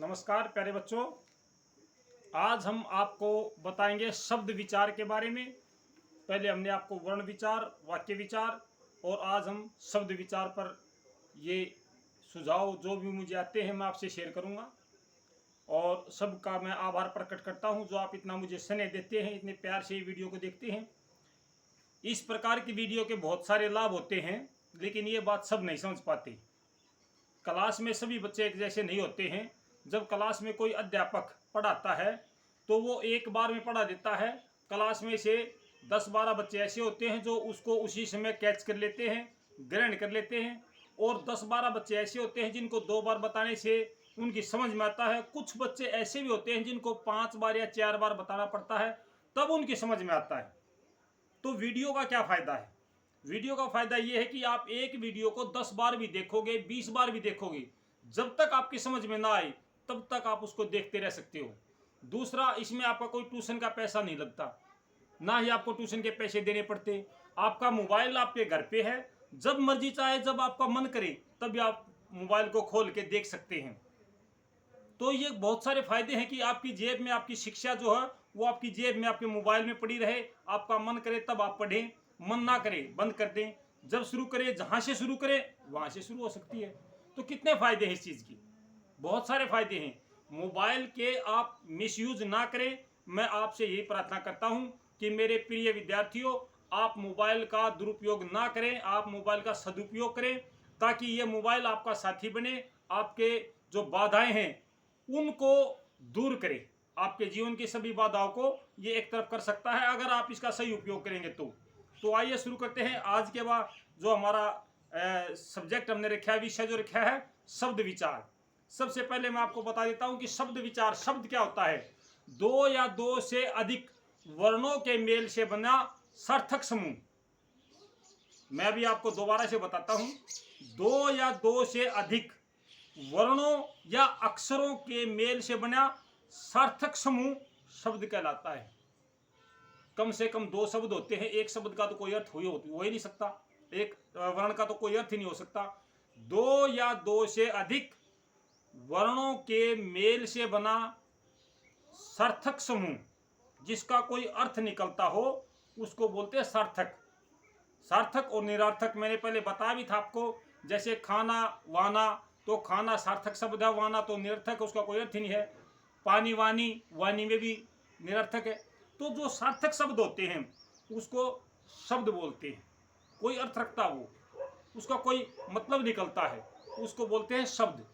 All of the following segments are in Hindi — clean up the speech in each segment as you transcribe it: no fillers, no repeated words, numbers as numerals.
नमस्कार प्यारे बच्चों, आज हम आपको बताएंगे शब्द विचार के बारे में। पहले हमने आपको वर्ण विचार, वाक्य विचार और आज हम शब्द विचार पर ये सुझाव जो भी मुझे आते हैं मैं आपसे शेयर करूंगा। और सबका मैं आभार प्रकट करता हूं जो आप इतना मुझे स्नेह देते हैं, इतने प्यार से ये वीडियो को देखते हैं। इस प्रकार की वीडियो के बहुत सारे लाभ होते हैं, लेकिन ये बात सब नहीं समझ पाते। क्लास में सभी बच्चे एक जैसे नहीं होते हैं। जब क्लास में कोई अध्यापक पढ़ाता है तो वो एक बार में पढ़ा देता है। क्लास में से 10-12 बच्चे ऐसे होते हैं जो उसको उसी समय कैच कर लेते हैं, ग्रहण कर लेते हैं। और 10-12 बच्चे ऐसे होते हैं जिनको 2 बार बताने से उनकी समझ में आता है। कुछ बच्चे ऐसे भी होते हैं जिनको 5 बार या 4 बार बताना पड़ता है तब उनकी समझ में आता है। तो वीडियो का क्या फ़ायदा है? वीडियो का फ़ायदा ये है कि आप एक वीडियो को 10 बार भी देखोगे, 20 बार भी देखोगे, जब तक आपकी समझ में ना आए तब तक आप उसको देखते रह सकते हो। दूसरा, इसमें आपका कोई ट्यूशन का पैसा नहीं लगता, ना ही आपको ट्यूशन के पैसे देने पड़ते। आपका मोबाइल आपके घर पे है, जब मर्जी चाहे, जब आपका मन करे तब आप मोबाइल को खोल के देख सकते हैं। तो ये बहुत सारे फायदे हैं कि आपकी जेब में आपकी शिक्षा जो है वो आपकी जेब में, आपके मोबाइल में पड़ी रहे। आपका मन करे तब आप पढ़ें, मन ना करे बंद कर दें। जब शुरू करें, जहाँ से शुरू करें वहाँ से शुरू हो सकती है। तो कितने फायदे हैं इस चीज़ की? बहुत सारे फायदे हैं। मोबाइल के आप मिसयूज ना करें। मैं आपसे यही प्रार्थना करता हूं कि मेरे प्रिय विद्यार्थियों, आप मोबाइल का दुरुपयोग ना करें, आप मोबाइल का सदुपयोग करें, ताकि ये मोबाइल आपका साथी बने। आपके जो बाधाएं हैं उनको दूर करे। आपके जीवन की सभी बाधाओं को ये एक तरफ कर सकता है अगर आप इसका सही उपयोग करेंगे तो आइए शुरू करते हैं। आज के बाद जो हमारा सब्जेक्ट हमने रखा है, विषय जो रखा है, शब्द विचार। सबसे पहले मैं आपको बता देता हूं कि शब्द विचार, शब्द क्या होता है? 2 या 2 से अधिक वर्णों के मेल से बना सार्थक समूह। मैं अभी आपको दोबारा से बताता हूं। 2 या 2 से अधिक वर्णों या अक्षरों के मेल से बना सार्थक समूह शब्द कहलाता है। कम से कम 2 शब्द होते हैं। एक शब्द का तो कोई अर्थ हो ही नहीं सकता, एक वर्ण का तो कोई अर्थ ही नहीं हो सकता। 2 या 2 से अधिक वर्णों के मेल से बना सार्थक समूह जिसका कोई अर्थ निकलता हो उसको बोलते हैं सार्थक। सार्थक और निरर्थक मैंने पहले बताया भी था आपको। जैसे खाना, वाना, तो खाना सार्थक शब्द है, वाना तो निरर्थक, उसका कोई अर्थ ही नहीं है। पानी, वानी, वानी में भी निरर्थक है। तो जो सार्थक शब्द होते हैं उसको शब्द बोलते हैं। कोई अर्थ रखता वो, उसका कोई मतलब निकलता है, उसको बोलते हैं शब्द।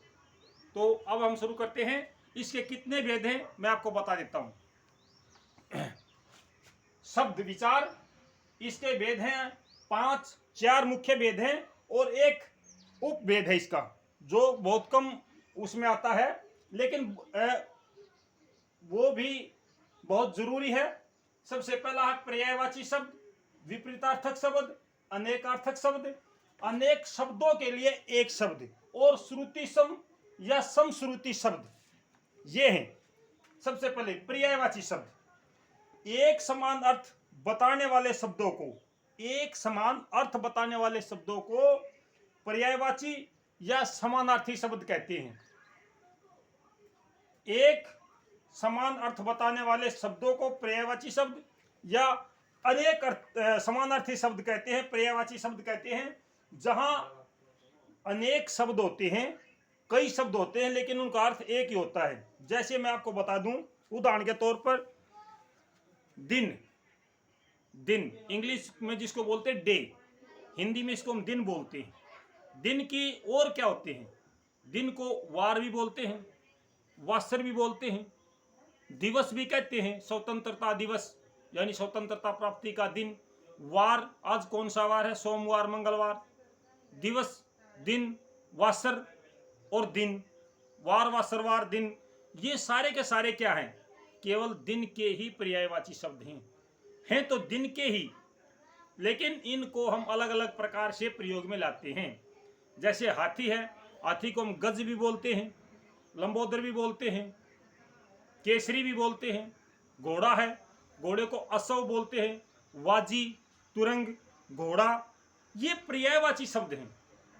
तो अब हम शुरू करते हैं। इसके कितने भेद हैं मैं आपको बता देता हूं। शब्द विचार, इसके भेद हैं 5। 4 मुख्य भेद हैं और एक उपभेद है इसका, जो बहुत कम उसमें आता है, लेकिन वो भी बहुत जरूरी है। सबसे पहला है पर्यायवाची शब्द, विपरीतार्थक शब्द, अनेकार्थक शब्द, अनेक शब्दों के लिए एक शब्द, और श्रुति सम या समश्रुति शब्द। ये हैं सबसे पहले पर्यायवाची शब्द। एक समान अर्थ बताने वाले शब्दों को, एक समान अर्थ बताने वाले शब्दों को पर्यायवाची या समानार्थी शब्द कहते हैं। एक समान अर्थ बताने वाले शब्दों को पर्यायवाची शब्द या अनेक समानार्थी शब्द कहते हैं, पर्यायवाची शब्द कहते हैं। जहां अनेक शब्द होते हैं, कई शब्द होते हैं, लेकिन उनका अर्थ एक ही होता है। जैसे मैं आपको बता दूं, उदाहरण के तौर पर दिन, दिन इंग्लिश में जिसको बोलते हैं डे, हिंदी में इसको हम दिन बोलते हैं। दिन की और क्या होते हैं? दिन को वार भी बोलते हैं, वात्सर भी बोलते हैं, दिवस भी कहते हैं। स्वतंत्रता दिवस यानी स्वतंत्रता प्राप्ति का दिन। वार, आज कौन सा वार है? सोमवार, मंगलवार। दिवस, दिन, वात्सर और दिन, वार, वात्सर, वार, दिन, ये सारे के सारे क्या हैं? केवल दिन के ही पर्यायवाची शब्द हैं तो दिन के ही, लेकिन इनको हम अलग अलग प्रकार से प्रयोग में लाते हैं। जैसे हाथी है, हाथी को हम गज भी बोलते हैं, लंबोदर भी बोलते हैं, केसरी भी बोलते हैं। घोड़ा है, घोड़े को असव बोलते हैं, वाजी, तुरंग, घोड़ा। ये पर्यायवाची शब्द हैं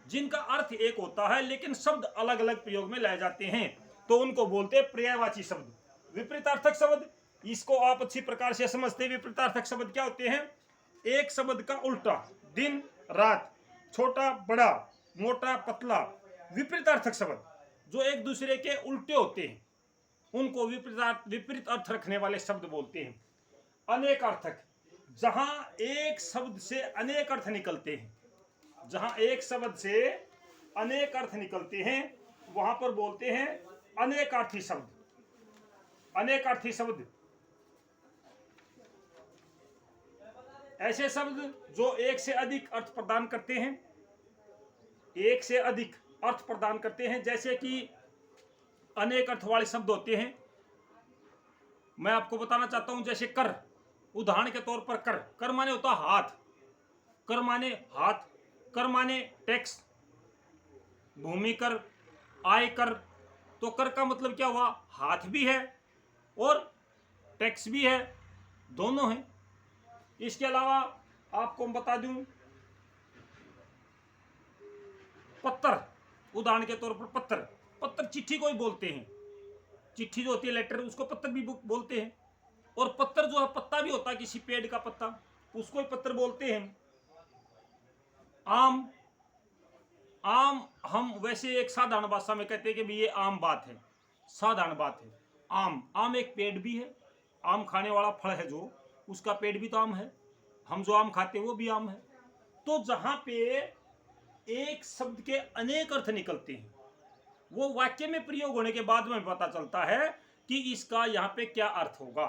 जिनका अर्थ एक होता है लेकिन शब्द अलग अलग प्रयोग में लाए जाते हैं। तो उनको बोलते हैं पर्यायवाची शब्द। विपरीतार्थक शब्द, इसको आप अच्छी प्रकार से समझते हैं। विपरीतार्थक शब्द क्या होते हैं? एक शब्द का उल्टा, दिन रात, छोटा बड़ा, मोटा पतला। विपरीतार्थक शब्द जो एक दूसरे के उल्टे होते हैं उनको विपरीत अर्थ रखने वाले शब्द बोलते हैं। अनेकार्थक, जहां एक शब्द से अनेक अर्थ निकलते हैं, जहां एक शब्द से अनेक अर्थ निकलते हैं वहां पर बोलते हैं अनेकार्थी शब्द। अनेकार्थी शब्द ऐसे शब्द जो एक से अधिक अर्थ प्रदान करते हैं, एक से अधिक अर्थ प्रदान करते हैं। जैसे कि अनेक अर्थ वाले शब्द होते हैं। मैं आपको बताना चाहता हूं, जैसे कर, उदाहरण के तौर पर कर, कर माने होता हाथ, कर माने हाथ, कर माने टैक्स, भूमि कर, आय कर। तो कर का मतलब क्या हुआ? हाथ भी है और टैक्स भी है, दोनों हैं। इसके अलावा आपको बता दूं, पत्थर, उदाहरण के तौर पर पत्थर, पत्थर चिट्ठी को ही बोलते हैं। चिट्ठी जो होती है लेटर, उसको पत्थर भी बोलते हैं। और पत्थर जो है पत्ता भी होता है, किसी पेड़ का पत्ता, उसको ही पत्थर बोलते हैं। आम, आम हम वैसे एक साधारण भाषा में कहते हैं कि भाई ये आम बात है, साधारण बात है। आम, आम एक पेड़ भी है, आम खाने वाला फल है जो, उसका पेड़ भी तो आम है। हम जो आम खाते हैं वो भी आम है। तो जहां पे एक शब्द के अनेक अर्थ निकलते हैं वो वाक्य में प्रयोग होने के बाद में पता चलता है कि इसका यहां पे क्या अर्थ होगा।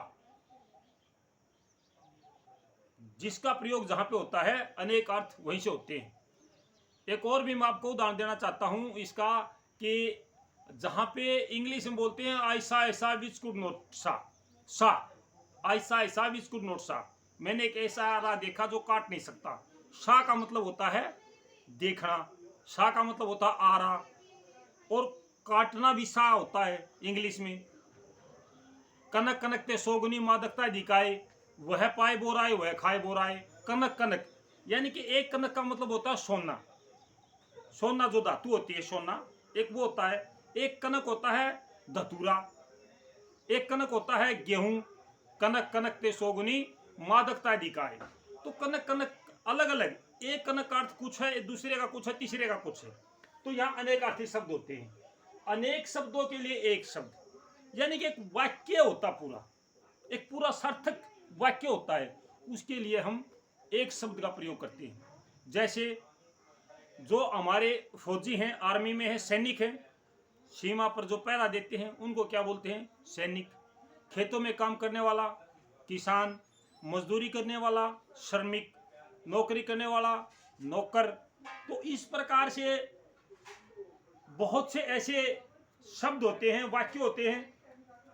जिसका प्रयोग जहां पे होता है अनेक अर्थ वहीं से होते हैं। एक और भी मैं आपको उदाहरण देना चाहता हूं इसका, कि जहां पे इंग्लिश में बोलते हैं ऐसा ऐसा विच कुड नॉट सा, सा, ऐसा ऐसा विच कुड नॉट सा, मैंने एक ऐसा देखा जो काट नहीं सकता। सा का मतलब होता है देखना, सा का मतलब होता है आ रहा, और काटना भी सा होता है इंग्लिश में। कनक कनकते सोगुनी मादकता दिखाए, वह पाए बोराए वह खाए बोराए। कनक कनक यानी कि एक कनक का मतलब होता है सोना, सोना जो धातु होती है सोना, एक वो होता है। एक कनक होता है धतूरा, एक कनक होता है गेहूं। कनक कनकते सोगुनी मादकता दिखाए। तो कनक कनक अलग अलग, एक कनक का अर्थ कुछ है, दूसरे का कुछ है, तीसरे का कुछ है। तो यहाँ अनेकार्थी शब्द होते हैं। अनेक शब्दों के लिए एक शब्द, यानी कि एक वाक्य होता पूरा, एक पूरा सार्थक वाक्य होता है, उसके लिए हम एक शब्द का प्रयोग करते हैं। जैसे जो हमारे फौजी हैं, आर्मी में है, सैनिक हैं, सीमा पर जो पहरा देते हैं उनको क्या बोलते हैं? सैनिक। खेतों में काम करने वाला किसान, मजदूरी करने वाला श्रमिक, नौकरी करने वाला नौकर। तो इस प्रकार से बहुत से ऐसे शब्द होते हैं, वाक्य होते हैं।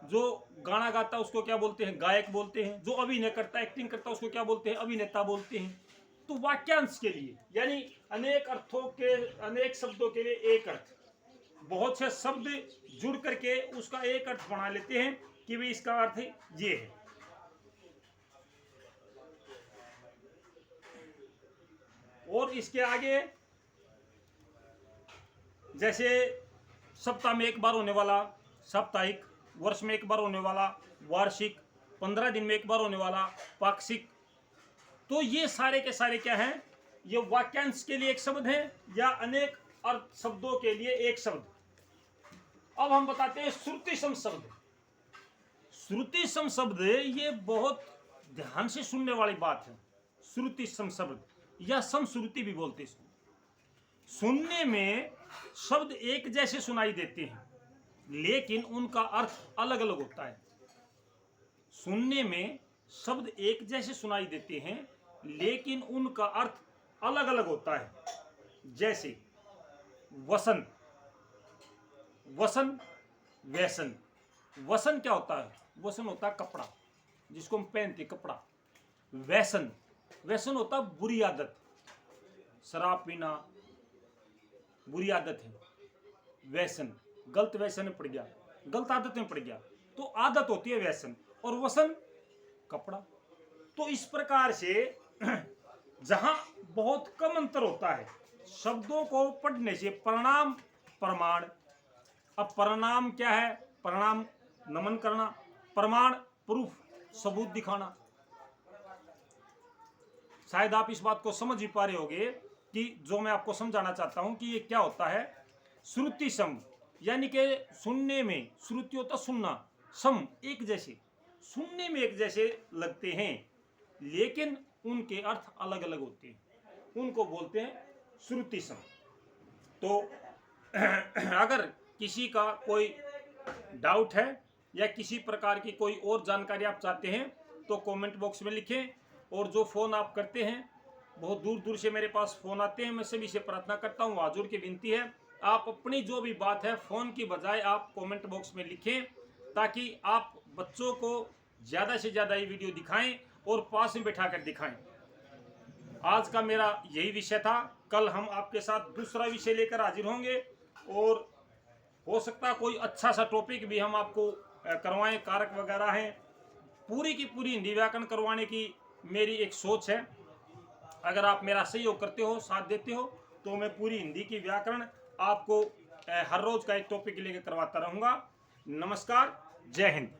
जो गाना गाता है उसको क्या बोलते हैं? गायक बोलते हैं। जो अभिनय करता है, एक्टिंग करता है, उसको क्या बोलते हैं? अभिनेता बोलते हैं। तो वाक्यांश के लिए, यानी अनेक अर्थों के, अनेक शब्दों के लिए एक अर्थ, बहुत से शब्द जुड़ करके उसका एक अर्थ बना लेते हैं कि भाई इसका अर्थ ये है। और इसके आगे जैसे सप्ताह में एक बार होने वाला साप्ताहिक, वर्ष में एक बार होने वाला वार्षिक, 15 दिन में एक बार होने वाला पाक्षिक। तो ये सारे के सारे क्या हैं? ये वाक्यांश के लिए एक शब्द है या अनेक अर्थ शब्दों के लिए एक शब्द। अब हम बताते हैं श्रुति सम शब्द। श्रुति सम शब्द ये बहुत ध्यान से सुनने वाली बात है। श्रुति सम शब्द या समश्रुति भी बोलते हैं। सुनने में शब्द एक जैसे सुनाई देते हैं लेकिन उनका अर्थ अलग अलग होता है। सुनने में शब्द एक जैसे सुनाई देते हैं लेकिन उनका अर्थ अलग अलग होता है। जैसे वसन, वसन, व्यसन। वसन क्या होता है? वसन होता है कपड़ा जिसको हम पहनते, कपड़ा। व्यसन, व्यसन होता है बुरी आदत, शराब पीना बुरी आदत है। व्यसन, गलत व्यसन में पड़ गया, गलत आदत में पड़ गया, तो आदत होती है व्यसन। और वसन कपड़ा। तो इस प्रकार से जहां बहुत कम अंतर होता है, शब्दों को पढ़ने से परिणाम, प्रमाण, अब परिणाम क्या है? परिणाम नमन करना, प्रमाण प्रूफ सबूत दिखाना। शायद आप इस बात को समझ ही पा रहे होंगे कि जो मैं आपको समझाना चाहता हूं कि ये क्या होता है। श्रुति सम यानी कि सुनने में, श्रुति होता सुनना, सम एक जैसे, सुनने में एक जैसे लगते हैं लेकिन उनके अर्थ अलग अलग होते हैं, उनको बोलते हैं श्रुति सम। तो अगर किसी का कोई डाउट है या किसी प्रकार की कोई और जानकारी आप चाहते हैं तो कमेंट बॉक्स में लिखें। और जो फ़ोन आप करते हैं, बहुत दूर दूर से मेरे पास फ़ोन आते हैं, मैं सभी से प्रार्थना करता हूँ, हाजुर की विनती है, आप अपनी जो भी बात है फ़ोन की बजाय आप कमेंट बॉक्स में लिखें, ताकि आप बच्चों को ज़्यादा से ज़्यादा ये वीडियो दिखाएं और पास में बैठा कर दिखाएं। आज का मेरा यही विषय था। कल हम आपके साथ दूसरा विषय लेकर हाजिर होंगे और हो सकता है कोई अच्छा सा टॉपिक भी हम आपको करवाएं। कारक वगैरह हैं, पूरी की पूरी हिंदी व्याकरण करवाने की मेरी एक सोच है। अगर आप मेरा सहयोग करते हो, साथ देते हो, तो मैं पूरी हिंदी की व्याकरण आपको हर रोज का एक टॉपिक लेकर करवाता रहूँगा। नमस्कार, जय हिंद।